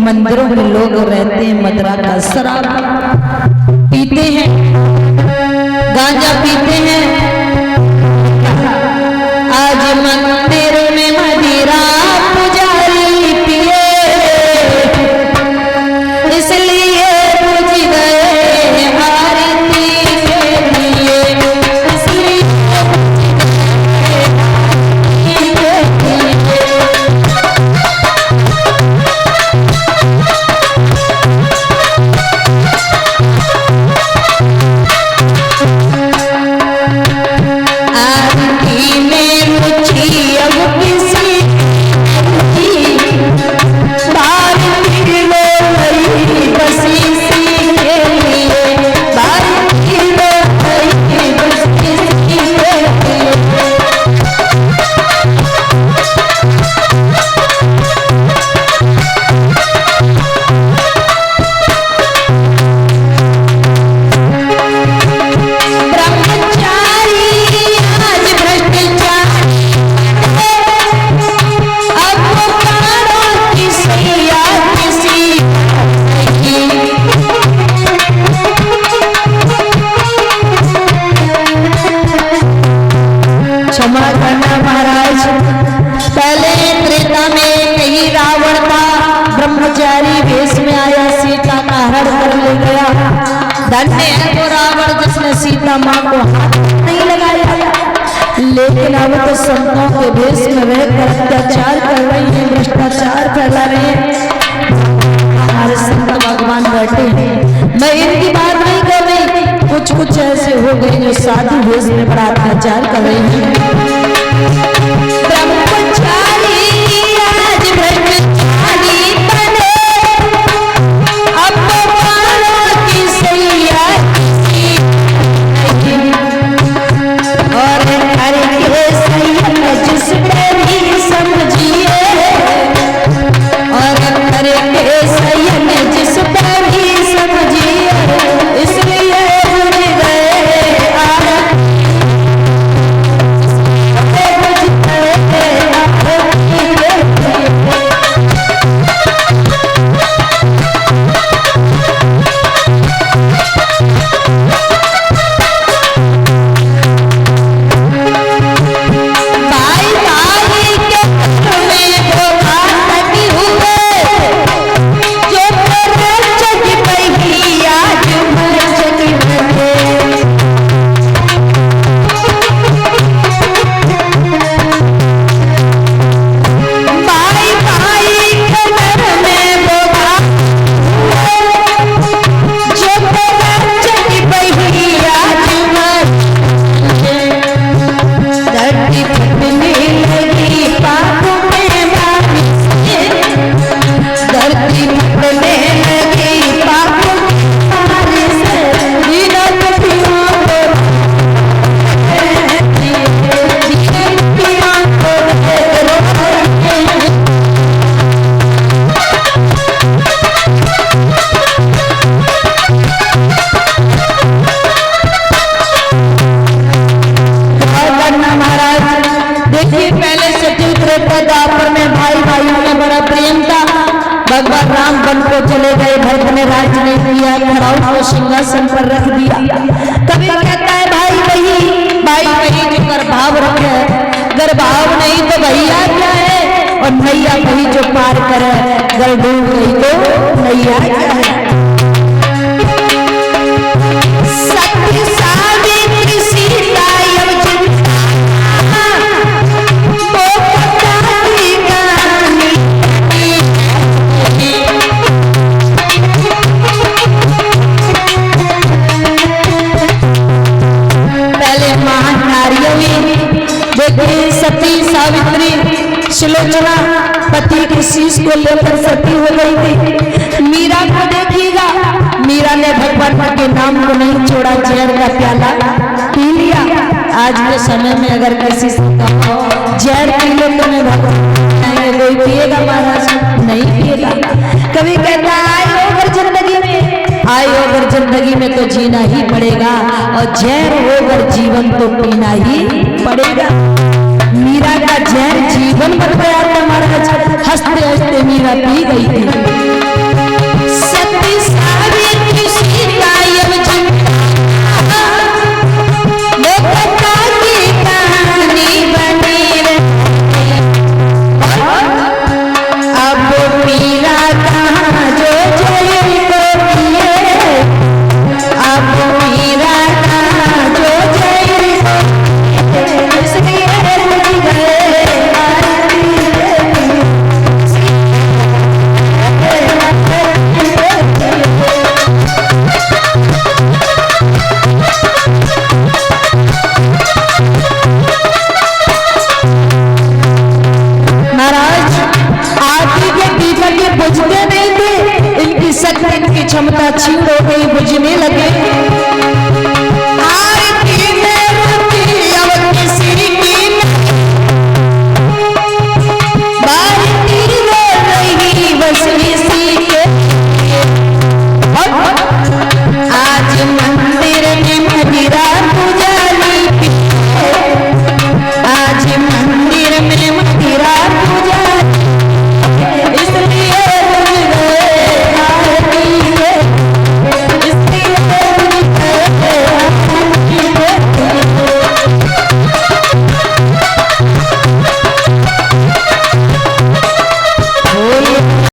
मंदिरों में लोग रहते हैं, मदरा का शराब पीते हैं, गांजा पीते हैं। आज मंदिर में मदिरा पुजारी पिए, इसलिए बुझ गए आरती के लिए, इसलिए धन्य है वो रावण जिसने सीता माँ को हाथ नहीं लगाया, लेकिन अब तो संतों के भेष में रहकर अत्याचार कर रही है, भ्रष्टाचार फैला रहे हैं। हमारे संत भगवान बैठे हैं, मैं इनकी बात नहीं कर रही, कुछ कुछ ऐसे हो गए जो साधु भेष में बड़ा अत्याचार कर रहे हैं। ब्रह्मचारी आज ब्रह्मचारी बने, भगवान राम वन को चले गए, भरत ने राज्य नहीं किया, खड़ाऊ को सिंहासन पर रख दिया। कभी कहता है भाई वही जो गर्भाव रखे, गर्भाव नहीं तो भैया क्या है, और नैया वही जो पार करे, गर डूब गई तो नैया क्या है। सत्य सावित्री सीता सती सावित्री सुलोचना पति के शीश को लेकर सती हो गई थी। मीरा को देखिएगा, मीरा ने भगवान के नाम को नहीं छोड़ा, जहर का प्याला पी लिया। आज के समय में अगर किसी से कहो जहर पी लो तो मैं भगवान कोई पिएगा महाराज? नहीं पिएगा। कभी कहता आए अगर जिंदगी में तो जीना ही पड़ेगा, और जहर होकर जीवन तो पीना ही पड़ेगा। मीरा का जहर जीवन बन गया था महाराज, हंसते हंसते मीरा पी गई थी। शक्ति की क्षमता क्षीण हो गई, बुझने लगे।